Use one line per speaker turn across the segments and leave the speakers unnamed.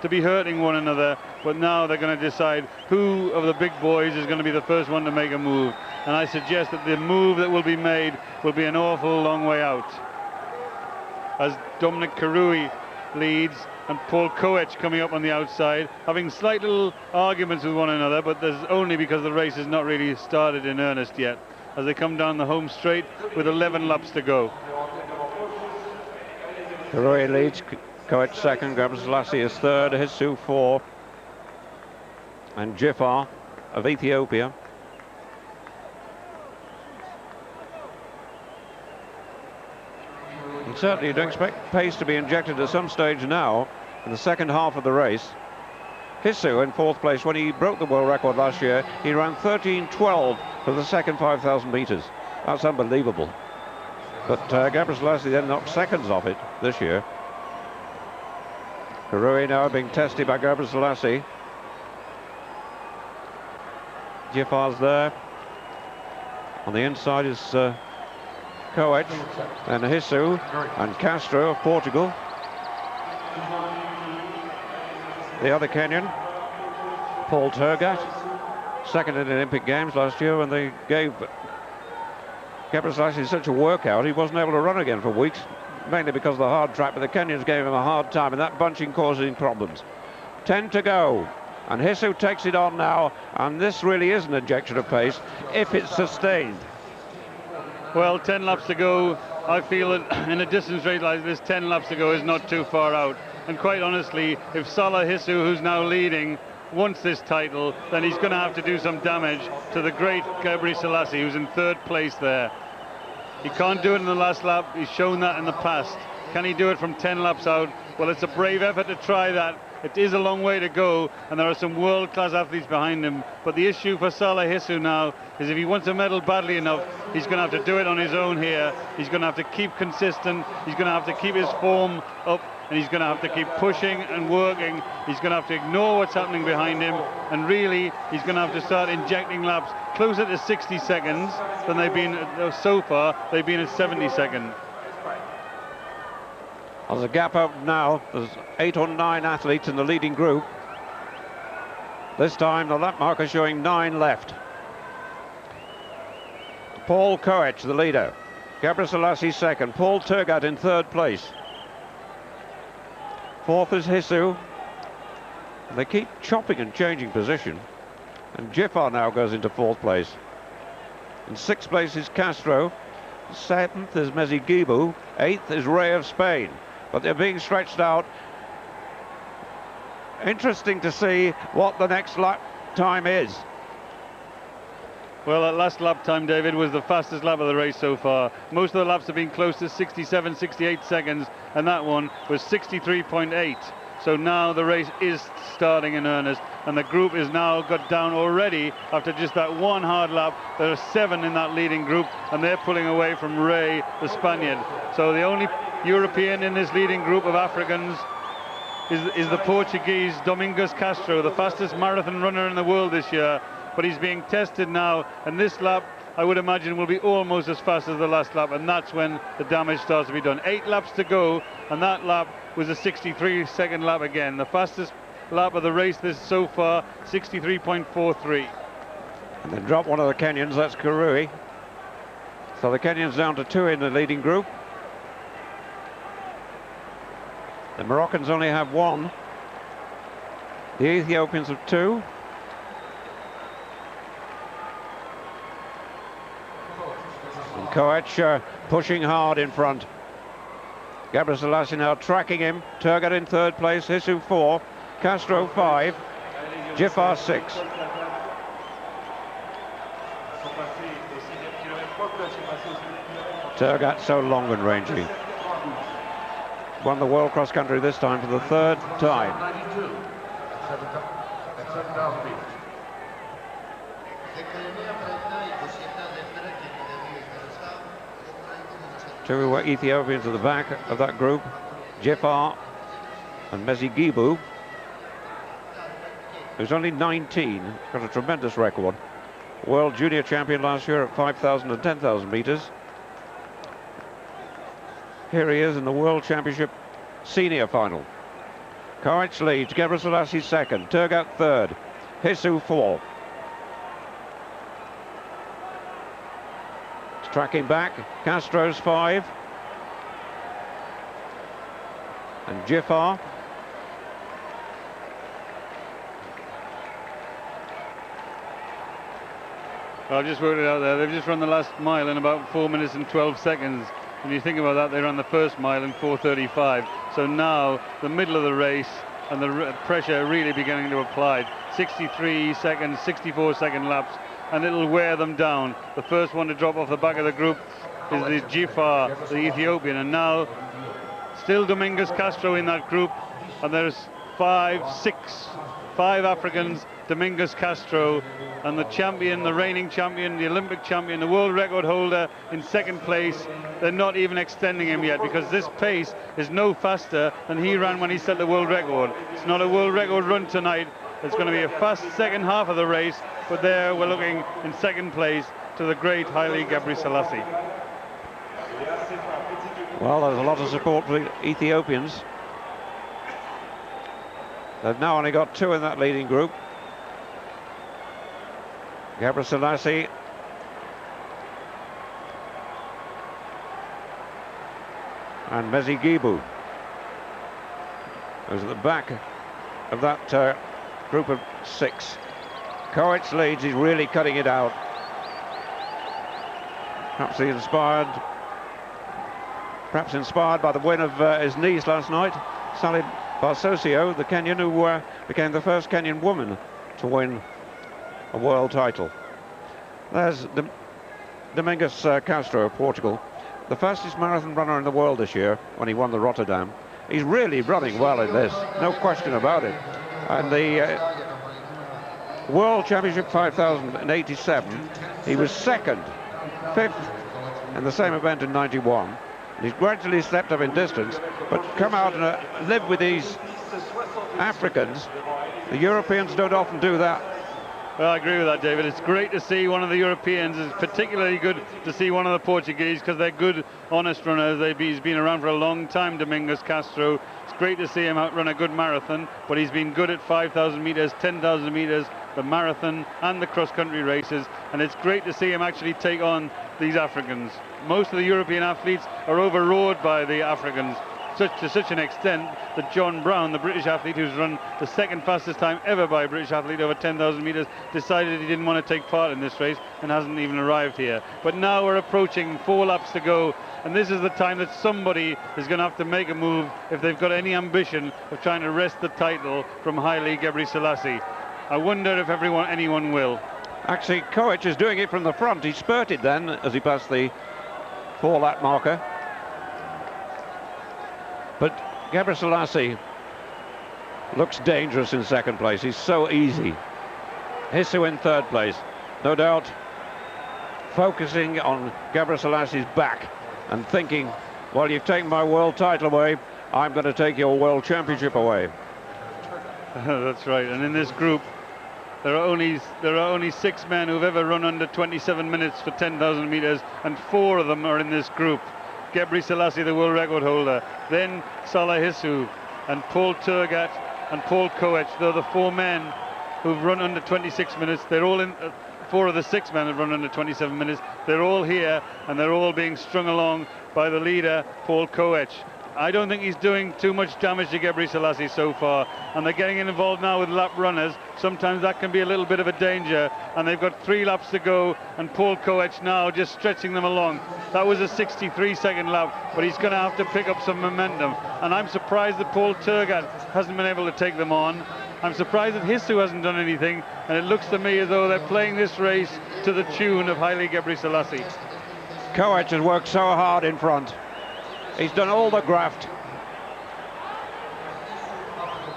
to be hurting one another, but now they're going to decide who of the big boys is going to be the first one to make a move. And I suggest that the move that will be made will be an awful long way out, as Dominic Karui leads and Paul Koech coming up on the outside, having slight little arguments with one another, but there's only because the race has not really started in earnest yet, as they come down the home straight with 11 laps to go.
Karui leads, Koech second, Gebrselassie is third, Hisu fourth, and Jifar of Ethiopia and certainly you'd expect pace to be injected at some stage now in the second half of the race. Hisu in fourth place. When he broke the world record last year, he ran 13:12 for the second 5,000 meters. That's unbelievable. But Gebrselassie then knocked seconds off it this year. Karui now being tested by Gebrselassie. Jifar's there. On the inside is Koech and Hisu and Castro of Portugal. The other Kenyan, Paul Tergat, second in the Olympic Games last year when they gave Gebrselassie such a workout he wasn't able to run again for weeks, mainly because of the hard track, but the Kenyans gave him a hard time and that bunching causing problems. 10 to go and Hisu takes it on now, and this really is an injection of pace if it's sustained.
Well, 10 laps to go. I feel that in a distance race like this, 10 laps to go is not too far out. And quite honestly, if Salah Hisu, who's now leading, wants this title, then he's going to have to do some damage to the great Gebrselassie, who's in third place there. He can't do it in the last lap. He's shown that in the past. Can he do it from 10 laps out? Well, it's a brave effort to try that. It is a long way to go, and there are some world-class athletes behind him. But the issue for Salah Hisu now is if he wants to medal badly enough, he's going to have to do it on his own here. He's going to have to keep consistent. He's going to have to keep his form up, and he's going to have to keep pushing and working. He's going to have to ignore what's happening behind him, and really, he's going to have to start injecting laps closer to 60 seconds than they've been so far. They've been at 70 seconds.
There's a gap up now. There's 8 or 9 athletes in the leading group. This time the lap marker showing 9 left. Paul Koech, the leader. Gebrselassie second. Paul Tergat in third place. Fourth is Hisu. They keep chopping and changing position. And Jifar now goes into fourth place. In sixth place is Castro. Seventh is Mezigibu. Eighth is Ray of Spain. But they're being stretched out. Interesting to see what the next lap time is.
Well, that last lap time, David, was the fastest lap of the race so far. Most of the laps have been close to 67, 68 seconds, and that one was 63.8. So now the race is starting in earnest, and the group is now got down already after just that one hard lap. There are 7 in that leading group, and they're pulling away from Ray, the Spaniard. So the only European in this leading group of Africans is the Portuguese Domingos Castro, the fastest marathon runner in the world this year. But he's being tested now, and this lap, I would imagine, will be almost as fast as the last lap, and that's when the damage starts to be done. 8 laps to go, and that lap was a 63-second lap again. The fastest lap of the race this so far, 63.43.
And then drop one of the Kenyans, that's Karui. So the Kenyans down to 2 in the leading group. The Moroccans only have 1. The Ethiopians have 2. And Koech pushing hard in front. Gebrselassie now tracking him. Tergat in third place, Hisu 4, Castro 5, Jifar 6. Tergat so long and rangy. Won the World Cross Country this time for the 3rd time. Two Ethiopians at the back of that group, Jifar and Mezigibu, who's only 19, got a tremendous record. World junior champion last year at 5,000 and 10,000 meters. Here he is in the World Championship senior final. Koech leads, Gebrselassie second, Tergat third, Hisu fourth. Tracking back, Castro's 5. And Giffard.
I've just worked it out there. They've just run the last mile in about 4 minutes and 12 seconds. When you think about that, they ran the first mile in 4:35. So now the middle of the race and the pressure really beginning to apply. 63 seconds, 64-second laps, and it'll wear them down. The first one to drop off the back of the group is the Giffard, the Ethiopian, and now still Domingos Castro in that group, and there's 5 Africans, Domingos Castro, and the champion, the reigning champion, the Olympic champion, the world record holder in second place. They're not even extending him yet, because this pace is no faster than he ran when he set the world record. It's not a world record run tonight. It's going to be a fast second half of the race, but there we're looking in second place to the great Haile Gebrselassie.
Well, there's a lot of support for the Ethiopians. They've now only got 2 in that leading group. Gebrselassie and Mezi Gibu, who's at the back of that group of 6. Koech leads, he's really cutting it out. Perhaps inspired by the win of his niece last night, Salih Barsosio, the Kenyan, who became the first Kenyan woman to win a world title. There's Domingos Castro of Portugal, the fastest marathon runner in the world this year when he won the Rotterdam. He's really running well in this, no question about it. And the World Championship 5000 in 87, he was 2nd, 5th in the same event in 91. He's gradually stepped up in distance, but come out and live with these Africans. The Europeans don't often do that.
Well, I agree with that, David. It's great to see one of the Europeans. It's particularly good to see one of the Portuguese, because they're good, honest runners. He's been around for a long time, Domingos Castro. It's great to see him outrun a good marathon, but he's been good at 5,000 meters, 10,000 meters, the marathon and the cross-country races, and it's great to see him actually take on these Africans. Most of the European athletes are overawed by the Africans, to such an extent that John Brown, the British athlete who's run the 2nd fastest time ever by a British athlete over 10,000 meters, decided he didn't want to take part in this race and hasn't even arrived here. But now we're approaching 4 laps to go, and this is the time that somebody is going to have to make a move if they've got any ambition of trying to wrest the title from Haile Gebrselassie. I wonder if anyone will.
Actually, Koech is doing it from the front. He spurted then as he passed the 4-lap marker. But Gebrselassie looks dangerous in 2nd place. He's so easy. Hisu in 3rd place. No doubt focusing on Gebrselassie back and thinking, well, you've taken my world title away, I'm going to take your world championship away.
That's right. And in this group, there are only 6 men who've ever run under 27 minutes for 10,000 meters, and 4 of them are in this group. Gebrselassie, the world record holder, then Salah Hisu and Paul Tergat and Paul Koech. They're the 4 men who've run under 26 minutes. They're all in. 4 of the 6 men have run under 27 minutes. They're all here, and they're all being strung along by the leader, Paul Koech. I don't think he's doing too much damage to Gebrselassie so far, and they're getting involved now with lap runners. Sometimes that can be a little bit of a danger, and they've got 3 laps to go, and Paul Koech now just stretching them along. That was a 63-second lap, but he's going to have to pick up some momentum, and I'm surprised that Paul Tergat hasn't been able to take them on. I'm surprised that Hisu hasn't done anything, and it looks to me as though they're playing this race to the tune of Haile Gebrselassie.
Koech has worked so hard in front. He's done all the graft.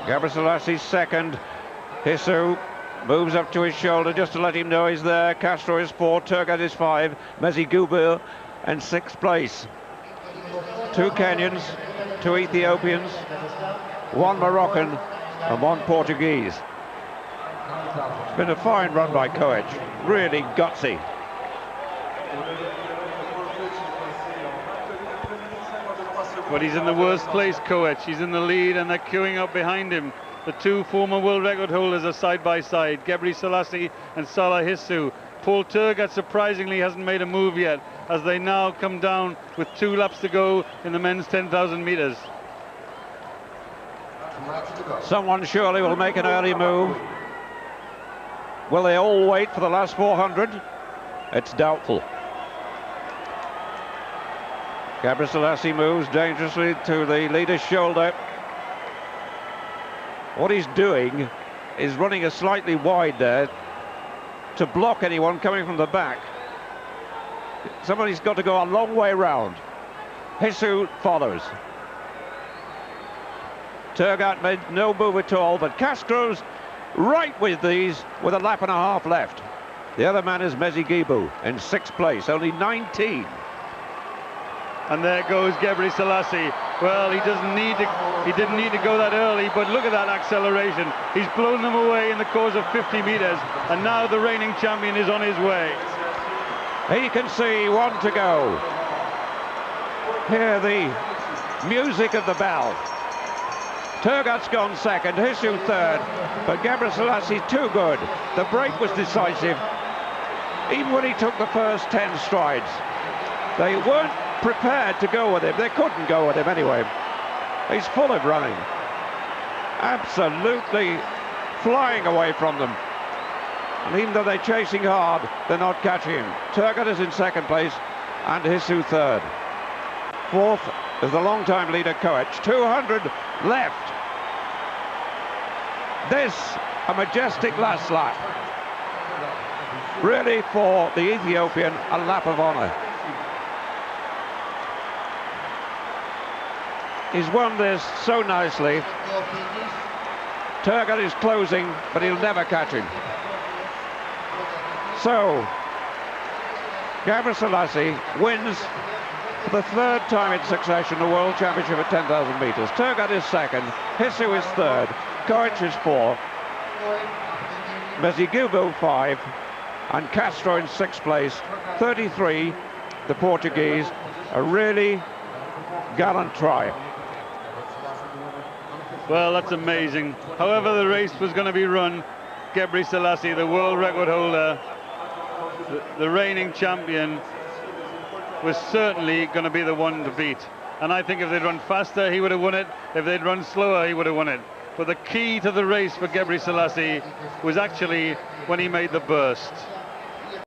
Gebrselassie 2nd. Hisu moves up to his shoulder just to let him know he's there. Castro is 4, Tergat is 5, Mezi Gibu in 6th place. 2 Kenyans, 2 Ethiopians, 1 Moroccan and 1 Portuguese. It's been a fine run by Koech, really gutsy.
But he's in the worst place, Koech. He's in the lead and they're queuing up behind him. The two former world record holders are side by side, Gebre Selassie and Salah Hissou. Paul Tergat surprisingly hasn't made a move yet, as they now come down with 2 laps to go in the men's 10,000 meters.
Someone surely will make an early move. Will they all wait for the last 400? It's doubtful. Gebre Selassie moves dangerously to the leader's shoulder. What he's doing is running a slightly wide there to block anyone coming from the back. Somebody's got to go a long way round. Hissou follows. Tergat made no move at all, but Castro's right with these with a lap and a half left. The other man is Mezi Guibou in 6th place, only 19.
And there goes Gebre Selassie. Well, he didn't need to go that early, but look at that acceleration. He's blown them away in the course of 50 meters, and now the reigning champion is on his way.
He can see 1 to go. Hear the music of the bell. Tergat's gone second, Hissou third, but Gebre Selassie too good. The break was decisive. Even when he took the first 10 strides, they weren't prepared to go with him. They couldn't go with him anyway. He's full of running. Absolutely flying away from them. And even though they're chasing hard, they're not catching him. Tergat is in 2nd place and Hissou 3rd. 4th is the long-time leader Koech. 200 left. This a majestic last lap. Really, for the Ethiopian, a lap of honour. He's won this so nicely. Tergat is closing, but he'll never catch him. So, Gebre Selassie wins for the 3rd time in succession the World Championship at 10,000 metres. Tergat is 2nd, Hissou is 3rd, Koech is 4th, Mezi Guibou 5, and Castro in 6th place. 33, the Portuguese. A really gallant try.
Well, that's amazing. However the race was going to be run, Gebre Selassie, the world record holder, the reigning champion, was certainly going to be the one to beat. And I think if they'd run faster, he would have won it. If they'd run slower, he would have won it. But the key to the race for Gebre Selassie was actually when he made the burst.